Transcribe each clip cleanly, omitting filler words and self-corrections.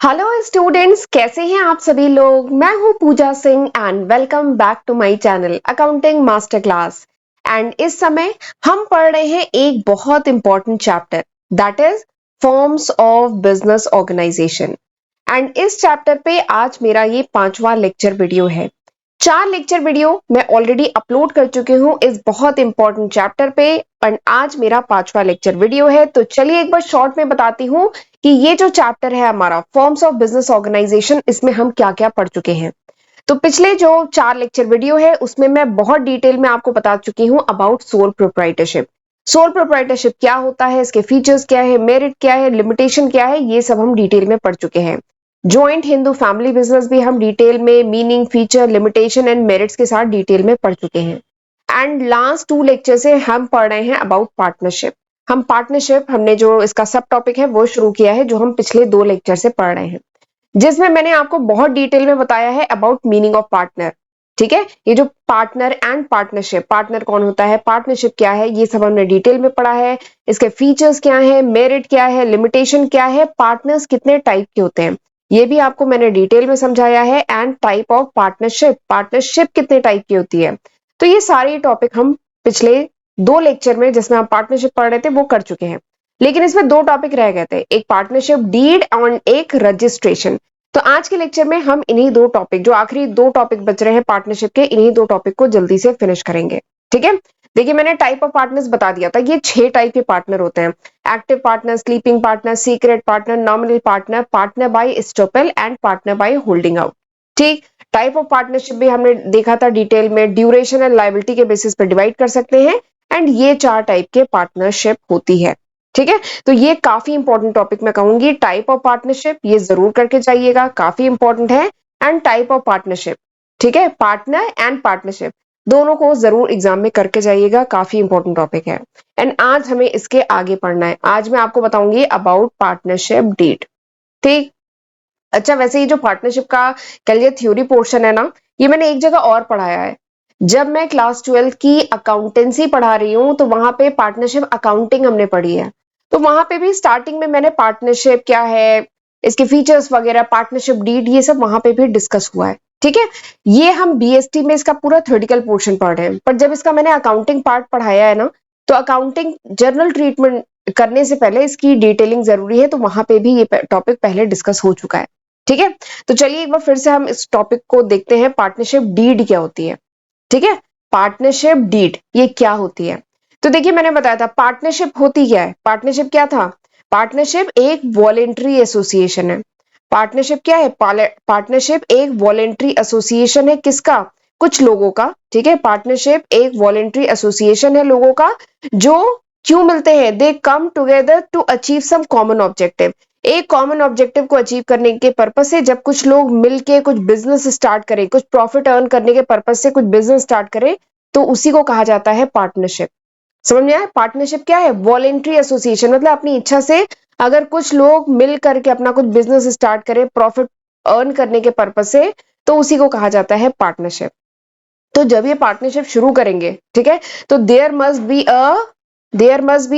Hello students, कैसे हैं आप सभी लोग। मैं हूं Pooja Singh and welcome back to my channel accounting master class. And इस समय हम पढ़ रहे हैं एक बहुत important chapter, that is forms of business organisation. And इस चैप्टर पे आज मेरा ये 5वां लेक्चर वीडियो है। 4 लेक्चर वीडियो मैं ऑलरेडी अपलोड कर चुकी हूँ इस बहुत इंपॉर्टेंट चैप्टर पे, और आज मेरा 5वां लेक्चर वीडियो है। तो चलिए एक बार शॉर्ट में बताती हूँ कि ये जो चैप्टर है हमारा फॉर्म्स ऑफ बिजनेस ऑर्गेनाइजेशन, इसमें हम क्या क्या पढ़ चुके हैं। तो पिछले जो 4 लेक्चर वीडियो है उसमें मैं बहुत डिटेल में आपको बता चुकी हूँ about sole proprietorship. Sole proprietorship क्या होता है, इसके फीचर्स क्या है, मेरिट क्या है, लिमिटेशन क्या है, ये सब हम डिटेल में पढ़ चुके हैं। जॉइंट हिंदू फैमिली बिजनेस भी हम डिटेल में meaning, feature, limitation and merits के साथ डिटेल में पढ़ चुके हैं। एंड लास्ट 2 लेक्चर से हम पढ़ रहे हैं अबाउट पार्टनरशिप। हमने जो इसका सब टॉपिक है वो शुरू किया है, जो हम पिछले 2 लेक्चर से पढ़ रहे हैं, जिसमें मैंने आपको बहुत डिटेल में बताया है अबाउट मीनिंग ऑफ पार्टनर। ठीक है, ये जो पार्टनर एंड पार्टनरशिप, पार्टनर कौन होता है, पार्टनरशिप क्या है, ये सब हमने डिटेल में पढ़ा है। इसके फीचर्स क्या है, मेरिट क्या है, लिमिटेशन क्या है, पार्टनर्स कितने टाइप के होते हैं, ये भी आपको मैंने डिटेल में समझाया है। And type of partnership, partnership कितने टाइप की होती है। तो ये सारे टॉपिक हम पिछले 2 लेक्चर में, जिसमें हम पार्टनरशिप पढ़ रहे थे, वो कर चुके हैं। लेकिन इसमें 2 टॉपिक रह गए थे, एक पार्टनरशिप डीड और एक रजिस्ट्रेशन। तो आज के लेक्चर में हम इन्हीं 2 टॉपिक, जो आखिरी 2 टॉपिक बच रहे हैं पार्टनरशिप के, इन्हीं 2 टॉपिक को जल्दी से फिनिश करेंगे। ठीक है, देखिए मैंने टाइप ऑफ पार्टनर्स बता दिया था, ये 6 टाइप के पार्टनर होते हैं। Active partner, sleeping partner, secret partner, nominal partner, partner by estoppel and partner by holding out. ठीक, टाइप ऑफ पार्टनरशिप भी हमने देखा था डिटेल में, ड्यूरेशन एंड लायबिलिटी के बेसिस पर डिवाइड कर सकते हैं। एंड ये 4 टाइप के पार्टनरशिप होती है। ठीक है, तो ये काफी इंपॉर्टेंट टॉपिक मैं कहूंगी, टाइप ऑफ पार्टनरशिप, ये जरूर करके जाइएगा, काफी इंपॉर्टेंट है। एंड टाइप ऑफ पार्टनरशिप, ठीक है, पार्टनर एंड पार्टनरशिप दोनों को जरूर एग्जाम में करके जाइएगा, काफी इंपॉर्टेंट टॉपिक है। एंड आज हमें इसके आगे पढ़ना है, आज मैं आपको बताऊंगी अबाउट पार्टनरशिप डीड। ठीक, अच्छा वैसे ये जो पार्टनरशिप का कह लीजिए थ्योरी पोर्शन है ना, ये मैंने एक जगह और पढ़ाया है। जब मैं क्लास 12 की अकाउंटेंसी पढ़ा रही हूँ तो वहां पे पार्टनरशिप अकाउंटिंग हमने पढ़ी है। तो वहां पे भी स्टार्टिंग में मैंने पार्टनरशिप क्या है, इसके फीचर्स वगैरह, पार्टनरशिप डीड, ये सब वहां पे भी डिस्कस हुआ है। ठीक है, ये हम बीएसटी में इसका पूरा थ्योरेटिकल पोर्शन पढ़ रहे हैं, पर जब इसका मैंने अकाउंटिंग पार्ट पढ़ाया है ना, तो अकाउंटिंग जनरल ट्रीटमेंट करने से पहले इसकी डिटेलिंग जरूरी है, तो वहां पे भी ये टॉपिक पहले डिस्कस हो चुका है। ठीक है, तो चलिए एक बार फिर से हम इस टॉपिक को देखते हैं, पार्टनरशिप डीड क्या होती है। ठीक है, पार्टनरशिप डीड ये क्या होती है। तो देखिए मैंने बताया था पार्टनरशिप होती क्या है, पार्टनरशिप क्या था, पार्टनरशिप एक वॉलेंट्री एसोसिएशन है। पार्टनरशिप क्या है, पार्टनरशिप एक वॉलेंट्री एसोसिएशन है, किसका, कुछ लोगों का। ठीक है, पार्टनरशिप एक वॉलेंट्री एसोसिएशन है लोगों का, जो क्यों मिलते हैं, they come together to achieve some common objective. एक कॉमन ऑब्जेक्टिव को अचीव करने के पर्पस से जब कुछ लोग मिलके कुछ बिजनेस स्टार्ट करें, कुछ प्रॉफिट अर्न करने के पर्पस से कुछ बिजनेस स्टार्ट करें, तो उसी को कहा जाता है पार्टनरशिप। समझ में आया, पार्टनरशिप क्या है, वॉलेंट्री एसोसिएशन, मतलब अपनी इच्छा से अगर कुछ लोग मिल करके अपना कुछ बिजनेस स्टार्ट करें प्रॉफिट अर्न करने के पर्पस से, तो उसी को कहा जाता है पार्टनरशिप। तो जब ये पार्टनरशिप शुरू करेंगे, ठीक है, तो there must be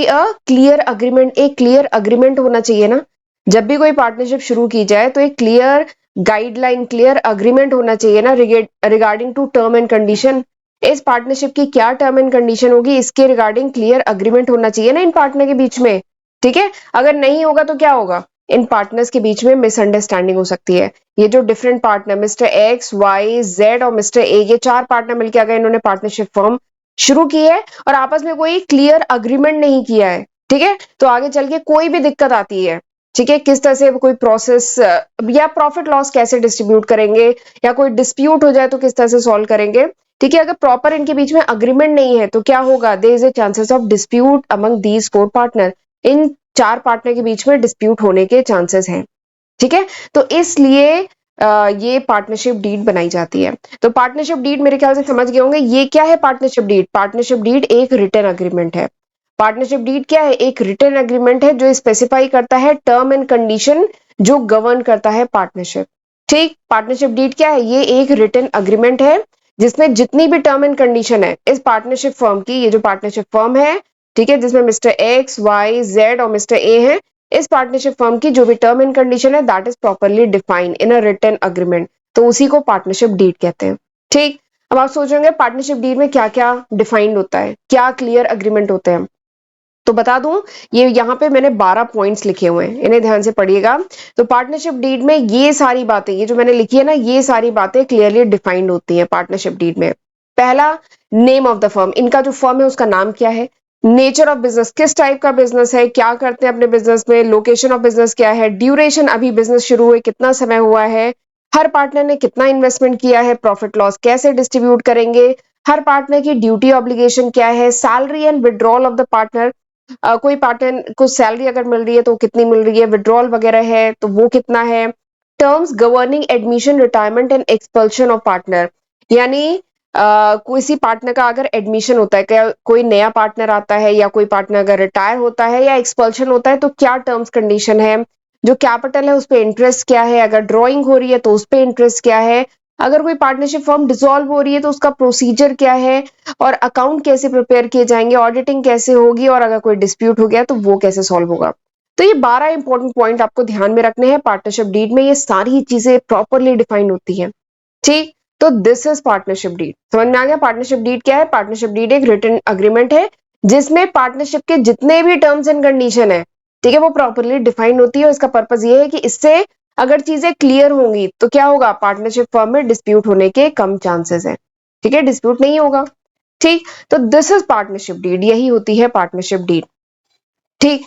a clear agreement, एक क्लियर अग्रीमेंट होना चाहिए ना। जब भी कोई पार्टनरशिप शुरू की जाए तो एक क्लियर गाइडलाइन, क्लियर अग्रीमेंट होना चाहिए ना, regarding to term and condition. इस पार्टनरशिप की क्या टर्म एंड कंडीशन होगी, इसके रिगार्डिंग क्लियर अग्रीमेंट होना चाहिए ना इन पार्टनर के बीच में। ठीक है, अगर नहीं होगा तो क्या होगा, इन पार्टनर्स के बीच में मिसअंडरस्टैंडिंग हो सकती है। ये जो different partner, mister X, Y, Z और मिस्टर ए, ये 4 पार्टनर मिलकर अगर इन्होंने पार्टनरशिप फर्म शुरू की है और आपस में कोई क्लियर अग्रीमेंट नहीं किया है, ठीक है, तो आगे चल के कोई भी दिक्कत आती है। ठीक है, किस तरह से कोई प्रोसेस या प्रॉफिट लॉस कैसे डिस्ट्रीब्यूट करेंगे, या कोई डिस्प्यूट हो जाए तो किस तरह से सॉल्व करेंगे। ठीक है, अगर प्रॉपर इनके बीच में अग्रीमेंट नहीं है तो क्या होगा, there is a chances of dispute among these 4 partner. इन 4 पार्टनर के बीच में डिस्प्यूट होने के चांसेस हैं। ठीक है, तो इसलिए ये पार्टनरशिप डीड बनाई जाती है। तो पार्टनरशिप डीड मेरे ख्याल से समझ गए होंगे, ये क्या है पार्टनरशिप डीड। पार्टनरशिप डीड एक रिटर्न अग्रीमेंट है। पार्टनरशिप डीड क्या है, एक रिटर्न अग्रीमेंट है जो स्पेसिफाई करता है टर्म एंड कंडीशन जो गवर्न करता है पार्टनरशिप। ठीक, पार्टनरशिप डीड क्या है, ये एक रिटर्न अग्रीमेंट है जिसमें जितनी भी टर्म एंड कंडीशन है इस पार्टनरशिप फर्म की, ये जो पार्टनरशिप फर्म है, ठीक है, जिसमें मिस्टर एक्स, वाई, जेड और मिस्टर ए है, इस पार्टनरशिप फर्म की जो भी टर्म एंड कंडीशन है that is properly defined in a written agreement, तो उसी को पार्टनरशिप डीड कहते हैं। ठीक, अब आप सोच रहे होंगे पार्टनरशिप डीड में क्या क्या डिफाइंड होता है, क्या क्लियर अग्रीमेंट होते हैं। तो बता दूं, ये यहाँ पे मैंने 12 पॉइंट्स लिखे हुए हैं, इन्हें ध्यान से पढ़िएगा। तो पार्टनरशिप डीड में ये सारी बातें, ये जो मैंने लिखी है ना, ये सारी बातें क्लियरली डिफाइंड होती हैं पार्टनरशिप डीड में। पहला, नेम ऑफ द फर्म, इनका जो फर्म है उसका नाम क्या है। नेचर ऑफ बिजनेस, किस टाइप का बिजनेस है, क्या करते हैं अपने बिजनेस में। लोकेशन ऑफ बिजनेस क्या है। ड्यूरेशन, अभी बिजनेस शुरू हुए कितना समय हुआ है। हर पार्टनर ने कितना इन्वेस्टमेंट किया है। प्रॉफिट लॉस कैसे डिस्ट्रीब्यूट करेंगे। हर पार्टनर की ड्यूटी ऑब्लिगेशन क्या है। Salary and withdrawal of the partner, कोई पार्टनर को सैलरी अगर मिल रही है तो कितनी मिल रही है। विड्रॉल वगैरह है तो वो कितना है। Terms governing admission, retirement and expulsion of partner, यानी किसी पार्टनर का अगर एडमिशन होता है, क्या कोई नया पार्टनर आता है या कोई पार्टनर अगर रिटायर होता है या एक्सपल्शन होता है तो क्या टर्म्स कंडीशन है। जो कैपिटल है उस पर इंटरेस्ट क्या है। अगर ड्रॉइंग हो रही है तो उस पर इंटरेस्ट क्या है। अगर कोई पार्टनरशिप फर्म डिसॉल्व हो रही है तो उसका प्रोसीजर क्या है। और अकाउंट कैसे प्रिपेयर किए जाएंगे, ऑडिटिंग कैसे होगी, और अगर कोई डिस्प्यूट हो गया तो वो कैसे सॉल्व होगा। तो ये 12 इंपॉर्टेंट पॉइंट आपको ध्यान में रखने हैं। पार्टनरशिप डीड में ये सारी चीजें प्रॉपरली डिफाइन होती हैं। ठीक, तो दिस इज पार्टनरशिप डीड। समझ में आ गया पार्टनरशिप डीड क्या है। पार्टनरशिप डीड एक रिटन अग्रीमेंट है जिसमें पार्टनरशिप के जितने भी टर्म्स एंड कंडीशन है, ठीक है, वो प्रॉपरली डिफाइंड होती है। और इसका पर्पज ये है कि इससे अगर चीजें क्लियर होंगी तो क्या होगा, पार्टनरशिप फर्म में डिस्प्यूट होने के कम चांसेस है। ठीक है, डिस्प्यूट नहीं होगा। ठीक, तो दिस इज पार्टनरशिप डीड, यही होती है पार्टनरशिप डीड। ठीक,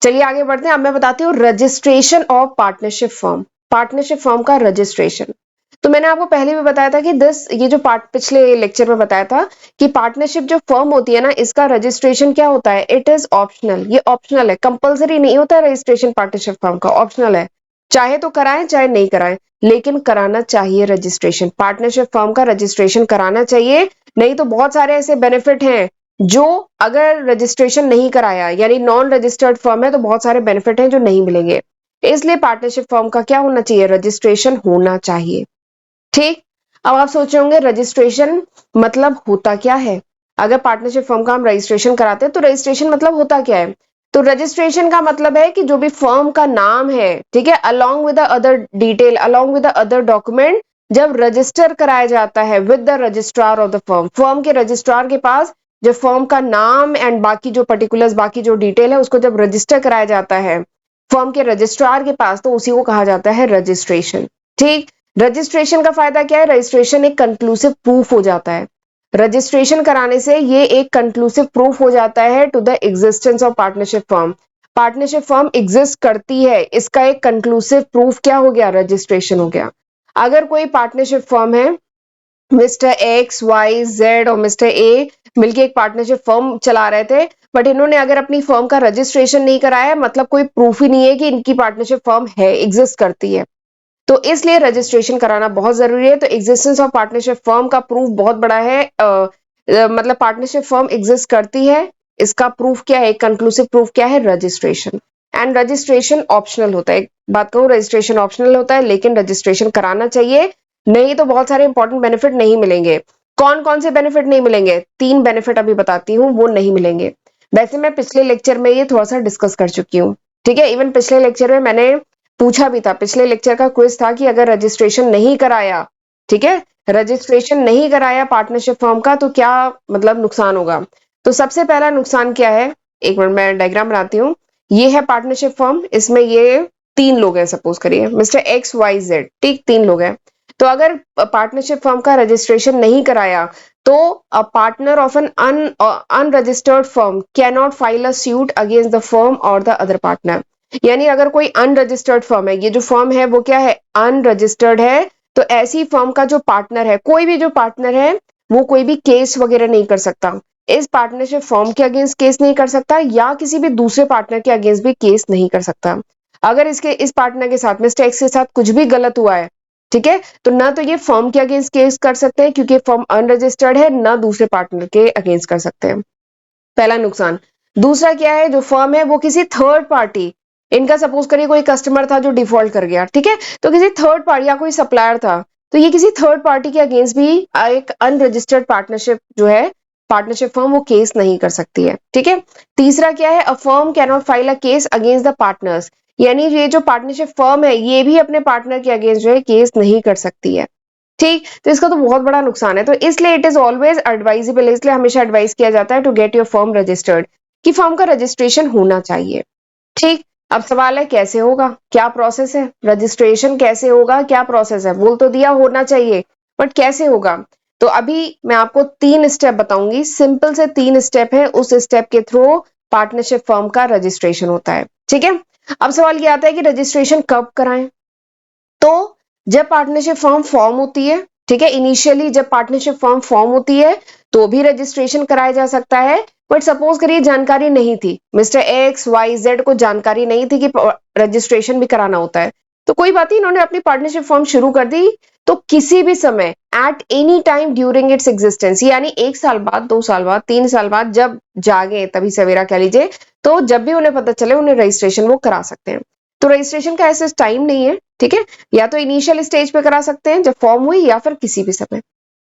चलिए आगे बढ़ते हैं। अब मैं बताती हूँ registration of partnership firm. Partnership firm का रजिस्ट्रेशन, तो मैंने आपको पहले भी बताया था कि ये जो पार्ट पिछले लेक्चर में बताया था कि पार्टनरशिप जो फर्म होती है ना, इसका रजिस्ट्रेशन क्या होता है, इट इज ऑप्शनल। ये ऑप्शनल है, कंपलसरी नहीं होता है रजिस्ट्रेशन पार्टनरशिप फर्म का, ऑप्शनल है। चाहे तो कराएं चाहे नहीं कराएं, लेकिन कराना चाहिए रजिस्ट्रेशन। पार्टनरशिप फर्म का रजिस्ट्रेशन कराना चाहिए, नहीं तो बहुत सारे ऐसे बेनिफिट हैं जो अगर रजिस्ट्रेशन नहीं कराया, यानी नॉन रजिस्टर्ड फर्म है, तो बहुत सारे बेनिफिट हैं जो नहीं मिलेंगे। इसलिए पार्टनरशिप फर्म का क्या होना चाहिए, रजिस्ट्रेशन होना चाहिए। ठीक, अब आप सोच रहे होंगे रजिस्ट्रेशन मतलब होता क्या है। अगर पार्टनरशिप फर्म का हम रजिस्ट्रेशन कराते हैं तो रजिस्ट्रेशन मतलब होता क्या है। तो रजिस्ट्रेशन का मतलब है कि जो भी फर्म का नाम है, ठीक है, along with the other detail, along with the other document, जब रजिस्टर कराया जाता है with the registrar of the firm, firm के रजिस्ट्रार के पास जब फर्म का नाम एंड बाकी जो पर्टिकुलर्स, बाकी जो डिटेल है उसको जब रजिस्टर कराया जाता है फर्म के रजिस्ट्रार के पास, तो उसी को कहा जाता है रजिस्ट्रेशन। ठीक, रजिस्ट्रेशन का फायदा क्या है, रजिस्ट्रेशन एक कंक्लूसिव प्रूफ हो जाता है। रजिस्ट्रेशन कराने से ये एक कंक्लूसिव प्रूफ हो जाता है to the existence of partnership firm. Partnership firm exist करती है, इसका एक कंक्लूसिव प्रूफ क्या हो गया, रजिस्ट्रेशन हो गया। अगर कोई पार्टनरशिप फर्म है, मिस्टर एक्स वाई जेड और मिस्टर ए मिलके एक पार्टनरशिप फर्म चला रहे थे, बट इन्होंने अगर अपनी फर्म का रजिस्ट्रेशन नहीं कराया, मतलब कोई प्रूफ ही नहीं है कि इनकी पार्टनरशिप फर्म है, एग्जिस्ट करती है, तो इसलिए रजिस्ट्रेशन कराना बहुत जरूरी है। तो एग्जिस्टेंस ऑफ पार्टनरशिप फर्म का प्रूफ बहुत बड़ा है। मतलब पार्टनरशिप फर्म एग्जिस्ट करती है, इसका प्रूफ क्या है, कंक्लूसिव प्रूफ क्या है, रजिस्ट्रेशन। एंड रजिस्ट्रेशन ऑप्शनल होता है, एक बात कहूँ, रजिस्ट्रेशन ऑप्शनल होता है, लेकिन रजिस्ट्रेशन कराना चाहिए, नहीं तो बहुत सारे इंपॉर्टेंट बेनिफिट नहीं मिलेंगे। कौन कौन से बेनिफिट नहीं मिलेंगे, 3 बेनिफिट अभी बताती हूँ, वो नहीं मिलेंगे। वैसे मैं पिछले लेक्चर में ये थोड़ा सा डिस्कस कर चुकी हूँ। ठीक है, इवन पिछले लेक्चर में मैंने पूछा भी था, पिछले लेक्चर का क्विज था कि अगर रजिस्ट्रेशन नहीं कराया, ठीक है, रजिस्ट्रेशन नहीं कराया पार्टनरशिप फर्म का, तो क्या मतलब नुकसान होगा। तो सबसे पहला नुकसान क्या है, एक मिनट मैं डायग्राम बनाती हूँ। ये है पार्टनरशिप फर्म, इसमें ये 3 लोग हैं, सपोज करिए मिस्टर एक्स वाई जेड, ठीक, 3 लोग हैं। तो अगर पार्टनरशिप फर्म का रजिस्ट्रेशन नहीं कराया तो a partner of N unregistered firm can not file a suit against the firm और द अदर पार्टनर। यानी अगर कोई अनरजिस्टर्ड फर्म है, ये जो फर्म है वो क्या है, अनरजिस्टर्ड है, तो ऐसी फर्म का जो पार्टनर है, कोई भी जो पार्टनर है, वो कोई भी केस वगैरह नहीं कर सकता, इस पार्टनरशिप फर्म के अगेंस्ट केस नहीं कर सकता, या किसी भी दूसरे पार्टनर के अगेंस्ट भी केस नहीं कर सकता। अगर इस पार्टनर के साथ, मिस्टर एक्स के साथ कुछ भी गलत हुआ है, ठीक है, तो ना तो ये फर्म के अगेंस्ट केस कर सकते हैं क्योंकि फर्म अनरजिस्टर्ड है, ना दूसरे पार्टनर के अगेंस्ट कर सकते हैं। पहला नुकसान। दूसरा क्या है, जो फर्म है वो किसी थर्ड पार्टी, इनका सपोज करिए कोई कस्टमर था जो डिफॉल्ट कर गया, ठीक है, तो किसी थर्ड पार्टी या कोई सप्लायर था, तो ये किसी थर्ड पार्टी के अगेंस्ट भी एक अनरजिस्टर्ड पार्टनरशिप जो है पार्टनरशिप फर्म वो केस नहीं कर सकती है, ठीक है। तीसरा क्या है, a firm can not file a case against the partners, यानी ये जो पार्टनरशिप फर्म है ये भी अपने पार्टनर के अगेंस्ट जो है केस नहीं कर सकती है, ठीक। तो इसका तो बहुत बड़ा नुकसान है, तो इसलिए इट इज ऑलवेज एडवाइजेबल, इसलिए हमेशा एडवाइस किया जाता है to get your firm registered, कि फर्म का रजिस्ट्रेशन होना चाहिए, ठीक। अब सवाल है कैसे होगा, क्या प्रोसेस है, रजिस्ट्रेशन कैसे होगा, क्या प्रोसेस है, बोल तो दिया होना चाहिए, बट कैसे होगा। तो अभी मैं आपको 3 स्टेप बताऊंगी, सिंपल से 3 स्टेप है, उस स्टेप के थ्रू पार्टनरशिप फर्म का रजिस्ट्रेशन होता है, ठीक है। अब सवाल ये आता है कि रजिस्ट्रेशन कब कराएं, तो जब पार्टनरशिप फर्म फॉर्म होती है, ठीक है, इनिशियली जब पार्टनरशिप फर्म फॉर्म होती है तो भी रजिस्ट्रेशन कराया जा सकता है, बट सपोज करिए जानकारी नहीं थी, मिस्टर एक्स वाई जेड को जानकारी नहीं थी कि रजिस्ट्रेशन भी कराना होता है, तो कोई बात नहीं, इन्होंने अपनी पार्टनरशिप फर्म शुरू कर दी, तो किसी भी समय at any time during its existence, यानी 1 साल बाद, 2 साल बाद, 3 साल बाद, जब जागे तभी सवेरा कह लीजिए, तो जब भी उन्हें पता चले उन्हें रजिस्ट्रेशन वो करा सकते हैं। तो रजिस्ट्रेशन का ऐसे टाइम नहीं है, ठीक है, या तो इनिशियल स्टेज पे करा सकते हैं जब फॉर्म हुई, या फिर किसी भी समय,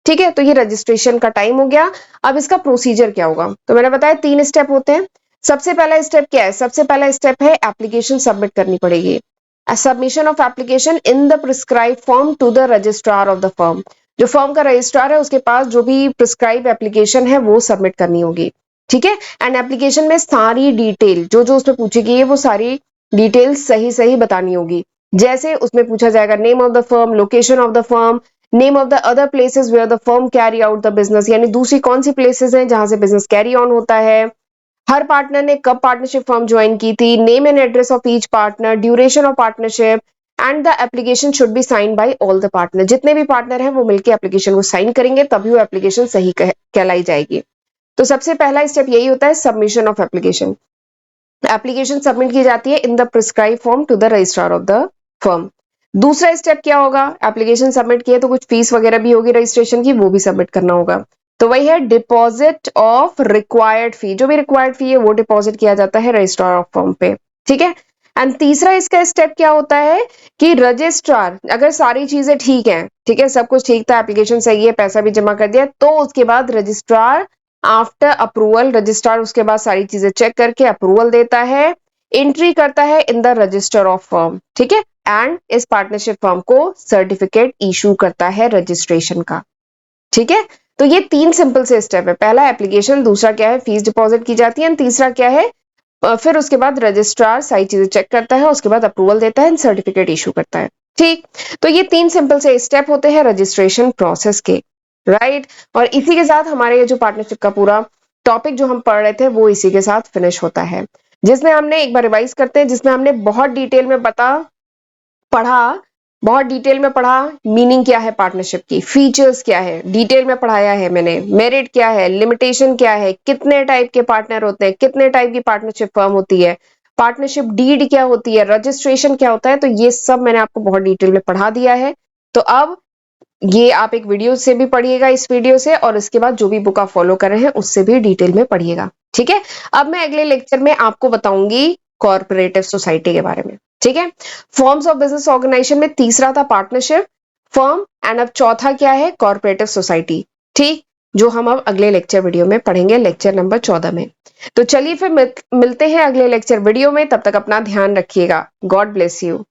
ठीक है। तो ये रजिस्ट्रेशन का टाइम हो गया। अब इसका प्रोसीजर क्या होगा, तो मैंने बताया 3 स्टेप होते हैं। सबसे पहला स्टेप क्या है, सबसे पहला स्टेप है एप्लीकेशन सबमिट करनी पड़ेगी, submission of application in the prescribe form to the registrar of the firm, जो फर्म का रजिस्ट्रार है उसके पास जो भी प्रिस्क्राइब एप्लीकेशन है वो सबमिट करनी होगी, ठीक है। एंड एप्लीकेशन में सारी डिटेल जो जो उसमें पूछी गई है वो सारी डिटेल्स सही सही बतानी होगी, जैसे उसमें पूछा जाएगा name of the firm, location of the firm, name of the other places where the firm carry out the business, यानी दूसरी कौन सी प्लेसेस हैं जहां से बिजनेस कैरी ऑन होता है, हर पार्टनर ने कब पार्टनरशिप फर्म ज्वाइन की थी, name and address of each partner, duration of partnership, and the application should be sign by all the partner, जितने भी पार्टनर हैं वो मिलकर एप्लीकेशन को साइन करेंगे तभी वो एप्लीकेशन सही कहलाई जाएगी। तो सबसे पहला स्टेप यही होता है, submission of application. Application submit की जाती है in the prescribe form to the registrar of the firm. दूसरा स्टेप क्या होगा, एप्लीकेशन सबमिट किए तो कुछ फीस वगैरह भी होगी रजिस्ट्रेशन की, वो भी सबमिट करना होगा, तो वही है डिपॉजिट ऑफ रिक्वायर्ड फी, जो भी रिक्वायर्ड फी है वो डिपॉजिट किया जाता है रजिस्ट्रार ऑफ फर्म पे, ठीक है। एंड तीसरा इसका स्टेप क्या होता है कि रजिस्ट्रार अगर सारी चीजें ठीक हैं, ठीक है, सब कुछ ठीक था, एप्लीकेशन सही है, पैसा भी जमा कर दिया, तो उसके बाद रजिस्ट्रार आफ्टर अप्रूवल, रजिस्ट्रार उसके बाद सारी चीजें चेक करके अप्रूवल देता है, एंट्री करता है in the register of firm, ठीक है, एंड इस पार्टनरशिप फर्म को सर्टिफिकेट इशू करता है रजिस्ट्रेशन का, ठीक है। तो ये 3 सिंपल से स्टेप है, पहला एप्लीकेशन, दूसरा क्या है फीस डिपॉजिट की जाती है, तीसरा क्या है फिर उसके बाद रजिस्ट्रार सारी चीजें चेक करता है, उसके बाद अप्रूवल देता है, सर्टिफिकेट इशू करता है, ठीक। तो ये 3 सिंपल से स्टेप होते हैं रजिस्ट्रेशन प्रोसेस के, राइट। और इसी के साथ हमारे ये जो पार्टनरशिप का पूरा टॉपिक जो हम पढ़ रहे थे वो इसी के साथ फिनिश होता है, जिसमें हमने एक बार रिवाइज करते हैं, जिसमें हमने बहुत डिटेल में पढ़ा, बहुत डिटेल में पढ़ा मीनिंग क्या है पार्टनरशिप की, फीचर्स क्या है, डिटेल में पढ़ाया है मैंने, मेरिट क्या है, लिमिटेशन क्या है, कितने टाइप के पार्टनर होते हैं, कितने टाइप की पार्टनरशिप फर्म होती है, पार्टनरशिप डीड क्या होती है, रजिस्ट्रेशन क्या होता है, तो ये सब मैंने आपको बहुत डिटेल में पढ़ा दिया है। तो अब ये आप एक वीडियो से भी पढ़िएगा, इस वीडियो से, और इसके बाद जो भी बुक आप फॉलो कर रहे हैं उससे भी डिटेल में पढ़िएगा, ठीक है। अब मैं अगले लेक्चर में आपको बताऊंगी कॉर्पोरेटिव सोसाइटी के बारे में, ठीक है। फॉर्म्स ऑफ बिजनेस ऑर्गेनाइजेशन में तीसरा था पार्टनरशिप फर्म, एंड अब चौथा क्या है, कॉर्पोरेटिव सोसाइटी, ठीक, जो हम अब अगले लेक्चर वीडियो में पढ़ेंगे, लेक्चर नंबर 14 में। तो चलिए फिर मिलते हैं अगले लेक्चर वीडियो में, तब तक अपना ध्यान रखिएगा, गॉड ब्लेस यू।